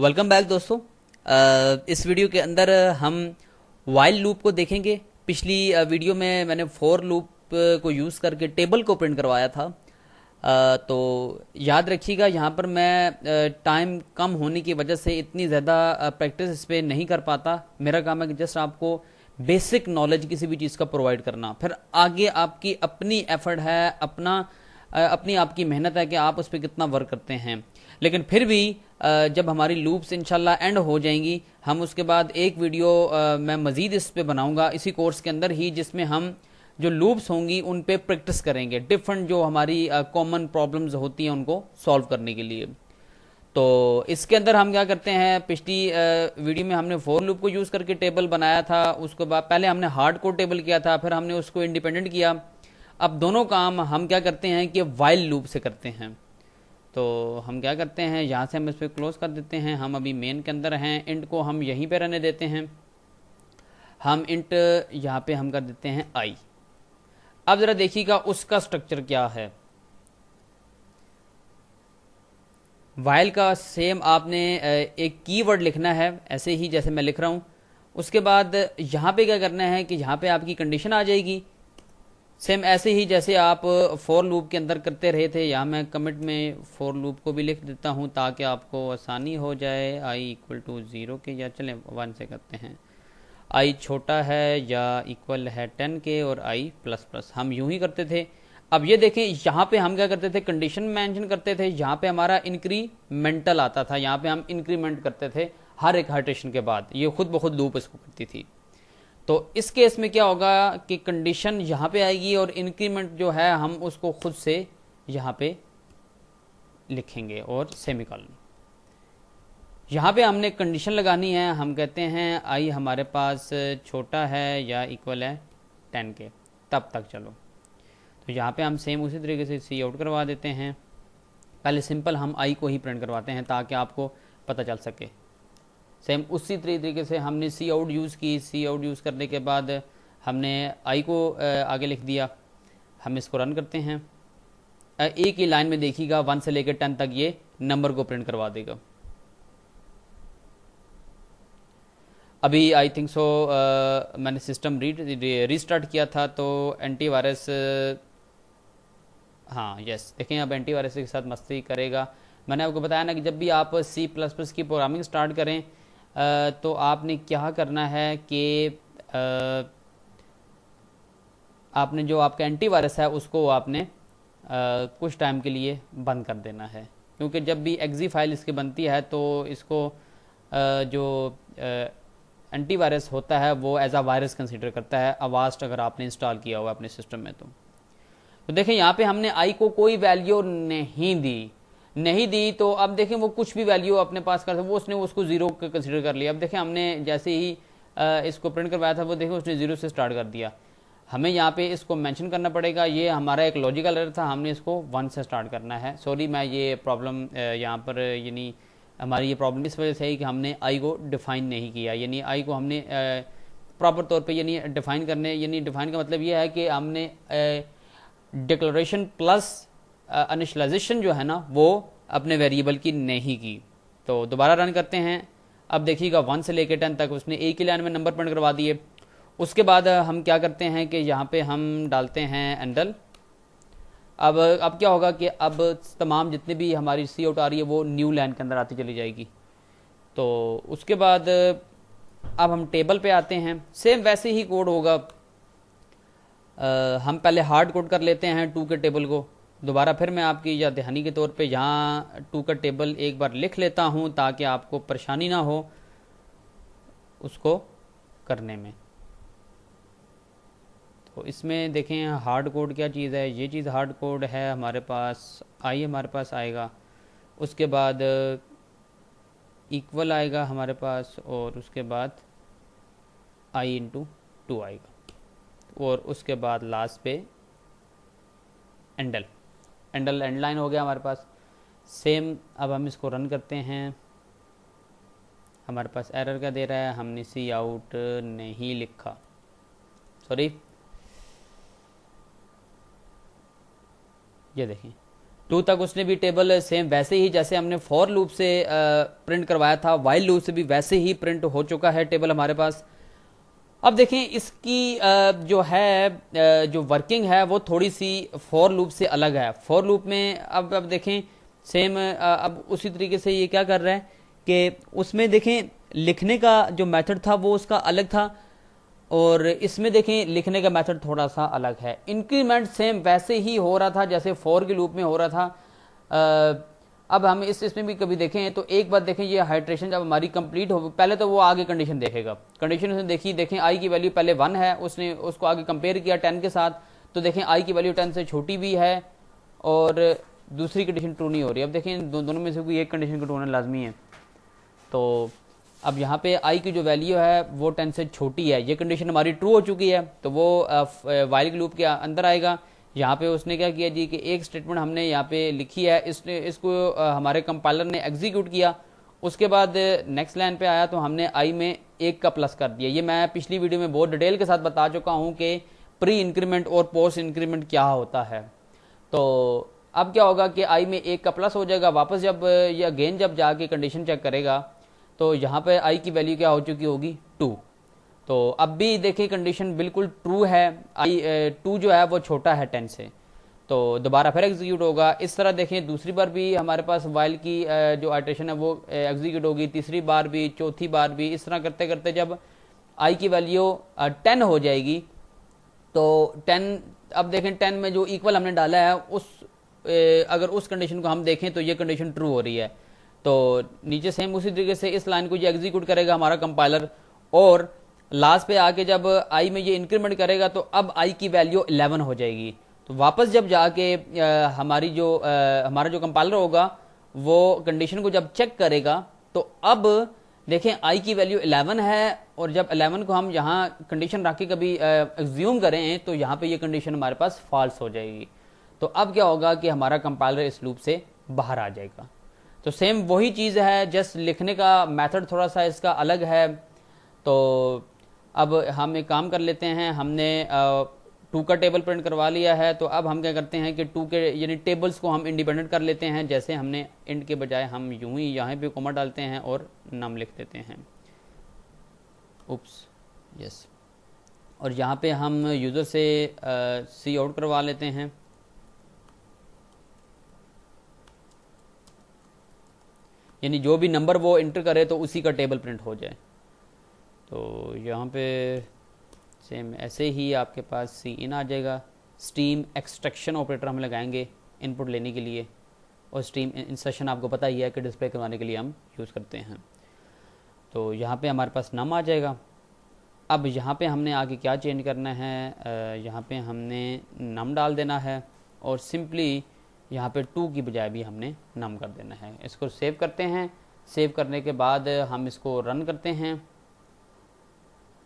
Welcome back दोस्तों। इस video के अंदर हम वाइल लूप को देखेंगे। पिछली वीडियो में मैंने फॉर लूप को यूज़ करके टेबल को प्रिंट करवाया था। तो याद रखिएगा, यहाँ पर मैं टाइम कम होने की वजह से इतनी ज़्यादा प्रैक्टिस इस पर नहीं कर पाता। मेरा काम है कि जस्ट आपको बेसिक नॉलेज किसी भी चीज़ का प्रोवाइड करना, फिर आगे आपकी अपनी एफर्ट है, अपनी आपकी मेहनत है कि आप उस पर कितना वर्क करते हैं। लेकिन फिर भी जब हमारी लूप्स इंशाल्लाह एंड हो जाएंगी, हम उसके बाद एक वीडियो मैं मज़ीद इस पे बनाऊंगा इसी कोर्स के अंदर ही, जिसमें हम जो लूप्स होंगी उन पे प्रैक्टिस करेंगे, डिफरेंट जो हमारी कॉमन प्रॉब्लम्स होती हैं उनको सॉल्व करने के लिए। तो इसके अंदर हम क्या करते हैं, पिछली वीडियो में हमने फॉर लूप को यूज़ करके टेबल बनाया था। उसके बाद पहले हमने हार्ड कोड टेबल किया था, फिर हमने उसको इंडिपेंडेंट किया। अब दोनों काम हम क्या करते हैं कि वाइल लूप से करते हैं। तो हम क्या करते हैं, यहाँ से हम इस पर क्लोज कर देते हैं। हम अभी मेन के अंदर हैं, इंट को हम यहीं पे रहने देते हैं। हम इंट यहाँ पे हम कर देते हैं आई। अब ज़रा देखिएगा उसका स्ट्रक्चर क्या है। वाइल का सेम आपने एक कीवर्ड लिखना है, ऐसे ही जैसे मैं लिख रहा हूँ। उसके बाद यहाँ पे क्या करना है कि यहाँ पे आपकी कंडीशन आ जाएगी, सेम ऐसे ही जैसे आप फॉर लूप के अंदर करते रहे थे। यहाँ मैं कमिट में फॉर लूप को भी लिख देता हूँ ताकि आपको आसानी हो जाए। आई इक्वल टू 0 के, या चलें 1 से करते हैं। आई छोटा है या इक्वल है 10 के, और आई प्लस प्लस, हम यूं ही करते थे। अब ये देखें, यहाँ पे हम क्या करते थे, कंडीशन मेंशन करते थे। यहाँ पे हमारा इंक्रीमेंटल आता था, यहाँ पे हम इंक्रीमेंट करते थे हर एक हाइड्रेशन के बाद। ये खुद ब खुद लूप इसको करती थी। तो इस केस में क्या होगा कि कंडीशन यहाँ पे आएगी और इंक्रीमेंट जो है हम उसको खुद से यहाँ पे लिखेंगे और सेमीकोलन। यहाँ पे हमने कंडीशन लगानी है। हम कहते हैं आई हमारे पास छोटा है या इक्वल है 10 के, तब तक चलो। तो यहाँ पे हम सेम उसी तरीके से सी आउट करवा देते हैं। पहले सिंपल हम आई को ही प्रिंट करवाते हैं ताकि आपको पता चल सके। सेम उसी तरीके से हमने सी आउट यूज़ की। सी आउट यूज़ करने के बाद हमने आई को आगे लिख दिया। हम इसको रन करते हैं। एक ही लाइन में देखिएगा 1 से लेकर 10 तक ये नंबर को प्रिंट करवा देगा। अभी आई थिंक सो मैंने सिस्टम रीस्टार्ट किया था तो एंटीवायरस, हाँ यस, देखें अब एंटीवायरस के साथ मस्ती करेगा। मैंने आपको बताया ना कि जब भी आप C++ की प्रोग्रामिंग स्टार्ट करें तो आपने क्या करना है कि आपने जो आपका एंटीवायरस है उसको आपने कुछ टाइम के लिए बंद कर देना है, क्योंकि जब भी एक्जी फाइल इसकी बनती है तो इसको जो एंटीवायरस होता है वो एज अ वायरस कंसिडर करता है, अवास्ट अगर आपने इंस्टॉल किया हुआ अपने सिस्टम में। तो देखें यहाँ पे हमने आई को कोई वैल्यू नहीं दी। तो अब देखें वो कुछ भी वैल्यू अपने पास कर, वो उसने उसको 0 कंसिडर कर लिया। अब देखें हमने जैसे ही इसको प्रिंट करवाया था वो देखें उसने 0 से स्टार्ट कर दिया। हमें यहाँ पे इसको मेंशन करना पड़ेगा। ये हमारा एक लॉजिकल एरर था, हमने इसको 1 से स्टार्ट करना है। सॉरी, मैं ये प्रॉब्लम यहाँ पर यानी हमारी ये प्रॉब्लम इस वजह से है कि हमने आई को डिफाइन नहीं किया। यानी आई को हमने प्रॉपर तौर पे यानी डिफाइन करने, यानी डिफाइन का मतलब ये है कि हमने डिक्लेरेशन प्लस इनिशियलाइजेशन जो है ना वो अपने वेरिएबल की नहीं की। तो दोबारा रन करते हैं। अब देखिएगा 1 से लेकर 10 तक उसने एक ही लाइन में नंबर प्रिंट करवा दिए। उसके बाद हम क्या करते हैं कि यहाँ पे हम डालते हैं एंडल। अब क्या होगा कि अब तमाम जितनी भी हमारी सी आउट आ रही है वो न्यू लाइन के अंदर आती चली जाएगी। तो उसके बाद अब हम टेबल पे आते हैं। सेम वैसे ही कोड होगा। हम पहले हार्ड कोड कर लेते हैं 2 के टेबल को। दोबारा फिर मैं आपकी याद दहानी के तौर पे यहाँ 2 का टेबल एक बार लिख लेता हूँ ताकि आपको परेशानी ना हो उसको करने में। तो इसमें देखें हार्ड कोड क्या चीज़ है। ये चीज़ हार्ड कोड है हमारे पास। आई हमारे पास आएगा, उसके बाद इक्वल आएगा हमारे पास, और उसके बाद आई इंटू 2 आएगा, और उसके बाद लास्ट पे एंड लाइन हो गया हमारे पास। सेम अब हम इसको रन करते हैं। हमारे पास एरर क्या दे रहा है, हमने सी आउट नहीं लिखा, सॉरी। ये देखें 2 तक उसने भी टेबल सेम वैसे ही जैसे हमने फॉर लूप से प्रिंट करवाया था, वाइल लूप से भी वैसे ही प्रिंट हो चुका है टेबल हमारे पास। अब देखें इसकी जो है जो वर्किंग है वो थोड़ी सी फॉर लूप से अलग है। फॉर लूप में अब देखें सेम अब उसी तरीके से ये क्या कर रहा है कि उसमें देखें लिखने का जो मेथड था वो उसका अलग था, और इसमें देखें लिखने का मेथड थोड़ा सा अलग है। इंक्रीमेंट सेम वैसे ही हो रहा था जैसे फॉर के लूप में हो रहा था। अब हम इसमें भी कभी देखें तो एक बार देखें ये हाइड्रेशन जब हमारी कंप्लीट हो, पहले तो वो आगे कंडीशन देखेगा। कंडीशन उसने देखी, देखें आई की वैल्यू पहले 1 है, उसने उसको आगे कंपेयर किया 10 के साथ, तो देखें आई की वैल्यू 10 से छोटी भी है और दूसरी कंडीशन ट्रू नहीं हो रही। अब देखें दोनों में से कोई एक कंडीशन को ट्रू होना लाजमी है। तो अब यहाँ पे आई की जो वैल्यू है वो 10 से छोटी है, ये कंडीशन हमारी ट्रू हो चुकी है, तो वो वाइल लूप के अंदर आएगा। यहाँ पे उसने क्या किया जी कि एक स्टेटमेंट हमने यहाँ पे लिखी है, इसको हमारे कंपाइलर ने एग्जीक्यूट किया। उसके बाद नेक्स्ट लाइन पे आया तो हमने आई में 1 का प्लस कर दिया। ये मैं पिछली वीडियो में बहुत डिटेल के साथ बता चुका हूँ कि प्री इंक्रीमेंट और पोस्ट इंक्रीमेंट क्या होता है। तो अब क्या होगा कि आई में 1 का प्लस हो जाएगा। वापस जब ये अगेन जब जाके कंडीशन चेक करेगा तो यहाँ पे आई की वैल्यू क्या हो चुकी होगी 2। तो अब भी देखिए कंडीशन बिल्कुल ट्रू है, आई 2 जो है वो छोटा है 10 से, तो दोबारा फिर एग्जीक्यूट होगा। इस तरह देखें दूसरी बार भी हमारे पास वाइल की जो आइटरेशन है वो एग्जीक्यूट होगी, तीसरी बार भी, चौथी बार भी। इस तरह करते करते जब आई की वैल्यू 10 हो जाएगी तो 10, अब देखें 10 में जो इक्वल हमने डाला है अगर उस कंडीशन को हम देखें तो ये कंडीशन ट्रू हो रही है। तो नीचे सेम उसी तरीके से इस लाइन को ये एग्जीक्यूट करेगा हमारा कंपाइलर, और लास्ट पे आके जब आई में ये इंक्रीमेंट करेगा तो अब आई की वैल्यू 11 हो जाएगी। तो वापस जब जाके हमारा जो कंपाइलर होगा वो कंडीशन को जब चेक करेगा तो अब देखें आई की वैल्यू 11 है, और जब 11 को हम यहाँ कंडीशन रख के कभी एग्ज्यूम करें तो यहाँ पे ये कंडीशन हमारे पास फॉल्स हो जाएगी। तो अब क्या होगा कि हमारा कंपाइलर इस लूप से बाहर आ जाएगा। तो सेम वही चीज़ है, जस्ट लिखने का मेथड थोड़ा सा इसका अलग है। तो अब हम एक काम कर लेते हैं, हमने 2 का टेबल प्रिंट करवा लिया है, तो अब हम क्या करते हैं कि 2 के यानी टेबल्स को हम इंडिपेंडेंट कर लेते हैं। जैसे हमने इंड के बजाय हम यूं ही यहाँ पे कॉमा डालते हैं और नाम लिख देते हैं, उप्स, यस। और यहाँ पे हम यूज़र से सी आउट करवा लेते हैं। यानी जो भी नंबर वो इंटर करे तो उसी का टेबल प्रिंट हो जाए। तो यहाँ पे सेम ऐसे ही आपके पास सी इन आ जाएगा। स्ट्रीम एक्सट्रैक्शन ऑपरेटर हम लगाएंगे इनपुट लेने के लिए, और स्ट्रीम इंसर्शन आपको पता ही है कि डिस्प्ले करवाने के लिए हम यूज़ करते हैं। तो यहाँ पे हमारे पास नम आ जाएगा। अब यहाँ पे हमने आगे क्या चेंज करना है, यहाँ पे हमने नम डाल देना है, और सिंपली यहाँ पे 2 की बजाय भी हमने नम कर देना है। इसको सेव करते हैं। सेव करने के बाद हम इसको रन करते हैं।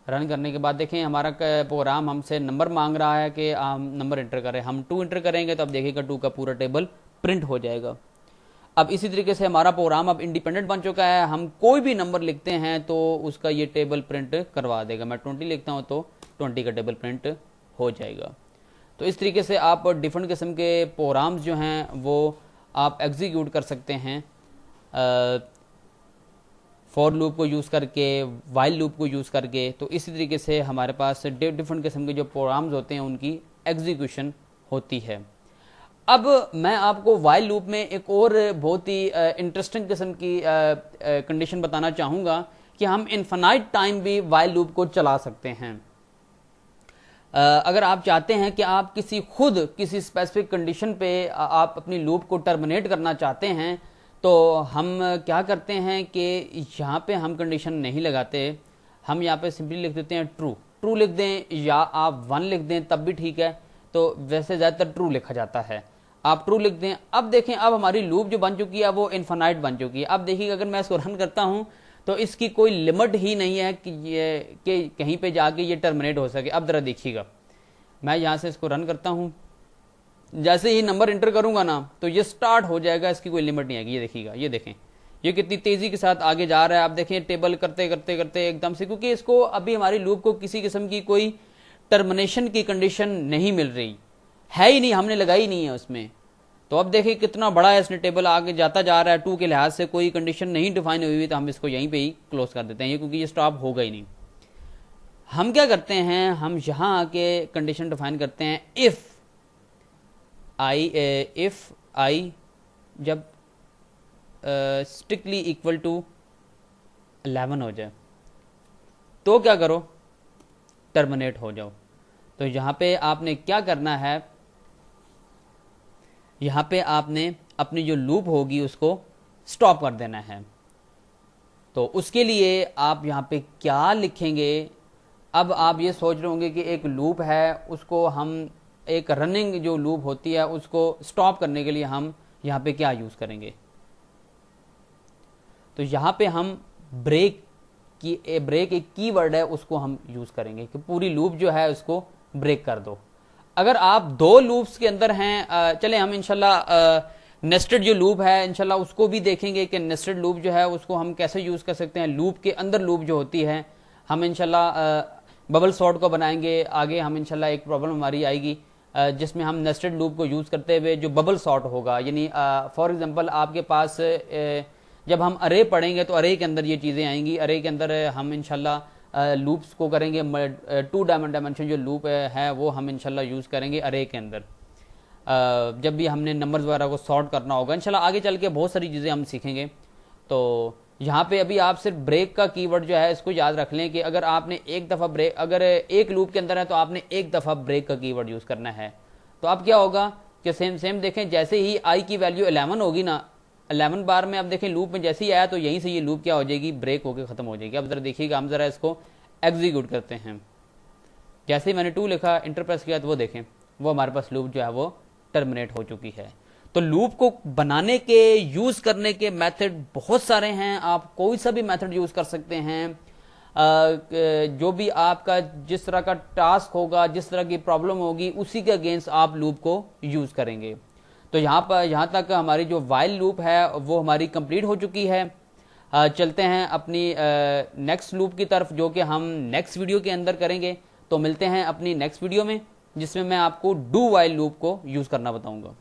रन करने के बाद देखें हमारा प्रोग्राम हमसे नंबर मांग रहा है कि हम नंबर इंटर करें। हम 2 इंटर करेंगे तो अब देखिएगा 2 का पूरा टेबल प्रिंट हो जाएगा। अब इसी तरीके से हमारा प्रोग्राम अब इंडिपेंडेंट बन चुका है। हम कोई भी नंबर लिखते हैं तो उसका ये टेबल प्रिंट करवा देगा। मैं 20 लिखता हूँ तो 20 का टेबल प्रिंट हो जाएगा। तो इस तरीके से आप डिफरेंट किस्म के प्रोग्राम्स जो हैं वो आप एग्जीक्यूट कर सकते हैं फॉर लूप को यूज़ करके, वाइल लूप को यूज़ करके। तो इसी तरीके से हमारे पास डिफरेंट किस्म के जो प्रोग्राम्स होते हैं उनकी एग्जीक्यूशन होती है। अब मैं आपको वाइल लूप में एक और बहुत ही इंटरेस्टिंग किस्म की कंडीशन बताना चाहूँगा कि हम इनफाइनाइट टाइम भी वाइल लूप को चला सकते हैं। अगर आप चाहते हैं कि आप किसी स्पेसिफिक कंडीशन पे आप अपनी लूप को टर्मिनेट करना चाहते हैं, तो हम क्या करते हैं कि यहाँ पे हम कंडीशन नहीं लगाते। हम यहाँ पे सिंपली लिख देते हैं ट्रू लिख दें, या आप 1 लिख दें तब भी ठीक है। तो वैसे ज़्यादातर ट्रू लिखा जाता है, आप ट्रू लिख दें। अब देखें अब हमारी लूप जो बन चुकी है वो इनफाइनाइट बन चुकी है। अब देखिए अगर मैं इसको रन करता हूँ तो इसकी कोई लिमिट ही नहीं है कि कहीं पे जाके ये टर्मिनेट हो सके। अब ज़रा देखिएगा, मैं यहाँ से इसको रन करता हूँ, जैसे ही नंबर इंटर करूंगा ना तो ये स्टार्ट हो जाएगा, इसकी कोई लिमिट नहीं आएगी। ये देखिएगा, ये देखें ये कितनी तेजी के साथ आगे जा रहा है। आप देखें टेबल करते करते करते एकदम से, क्योंकि इसको अभी हमारी लूप को किसी किस्म की कोई टर्मिनेशन की कंडीशन नहीं मिल रही है ही नहीं, हमने लगाई नहीं है उसमें। तो अब देखिए कितना बड़ा है, इसने टेबल आगे जाता जा रहा है, टू के लिहाज से कोई कंडीशन नहीं डिफाइन हुई हुई, तो हम इसको यहीं पे ही क्लोज कर देते हैं ये, क्योंकि ये स्टॉप होगा ही नहीं। हम क्या करते हैं, हम यहां आके कंडीशन डिफाइन करते हैं इफ आई जब स्ट्रिक्टली इक्वल टू 11 हो जाए तो क्या करो, टर्मिनेट हो जाओ। तो यहां पे आपने क्या करना है, यहां पे आपने अपनी जो लूप होगी उसको स्टॉप कर देना है। तो उसके लिए आप यहां पे क्या लिखेंगे, अब आप ये सोच रहे होंगे कि एक लूप है, उसको हम एक रनिंग जो लूप होती है उसको स्टॉप करने के लिए हम यहां पे क्या यूज करेंगे। तो यहां पे हम ब्रेक एक कीवर्ड है, उसको हम यूज करेंगे कि पूरी लूप जो है उसको ब्रेक कर दो। अगर आप दो लूप्स के अंदर हैं, चले हम इंशाल्लाह नेस्टेड जो लूप है इंशाल्लाह उसको भी देखेंगे कि नेस्टेड लूप जो है उसको हम कैसे यूज कर सकते हैं। लूप के अंदर लूप जो होती है हम इंशाल्लाह बबल सॉर्ट को बनाएंगे, आगे हम इंशाल्लाह एक प्रॉब्लम हमारी आएगी जिसमें हम नेस्टेड लूप को यूज करते हुए जो बबल सॉर्ट होगा, यानी फॉर एग्जांपल आपके पास जब हम अरे पढ़ेंगे तो अरे के अंदर ये चीज़ें आएंगी। अरे के अंदर हम इंशाल्लाह लूप्स को करेंगे, 2 डायमेंशन जो लूप है वो हम इंशाल्लाह यूज़ करेंगे अरे के अंदर, जब भी हमने नंबर्स वगैरह को सॉर्ट करना होगा। इंशाल्लाह आगे चल के बहुत सारी चीज़ें हम सीखेंगे। तो यहाँ पे अभी आप सिर्फ ब्रेक का कीवर्ड जो है इसको याद रख लें कि अगर आपने एक दफ़ा ब्रेक, अगर एक लूप के अंदर है तो आपने एक दफ़ा ब्रेक का कीवर्ड यूज़ करना है। तो अब क्या होगा कि सेम देखें, जैसे ही आई की वैल्यू 11 होगी ना, 11 बार में अब देखें लूप में जैसे ही आया तो यहीं से ये लूप क्या हो जाएगी, ब्रेक होकर खत्म हो जाएगी। अब जरा देखिएगा, हम जरा इसको एग्जीक्यूट करते हैं। जैसे ही मैंने 2 लिखा, इंटर प्रेस किया, तो वो देखें वो हमारे पास लूप जो है वो टर्मिनेट हो चुकी है। तो लूप को बनाने के, यूज करने के मेथड बहुत सारे हैं, आप कोई सा भी मेथड यूज कर सकते हैं। जो भी आपका जिस तरह का टास्क होगा, जिस तरह की प्रॉब्लम होगी, उसी के अगेंस्ट आप लूप को यूज करेंगे। तो यहाँ तक हमारी जो वाइल लूप है वो हमारी कंप्लीट हो चुकी है। चलते हैं अपनी नेक्स्ट लूप की तरफ, जो कि हम नेक्स्ट वीडियो के अंदर करेंगे। तो मिलते हैं अपनी नेक्स्ट वीडियो में, जिसमें मैं आपको डू वाइल लूप को यूज करना बताऊंगा।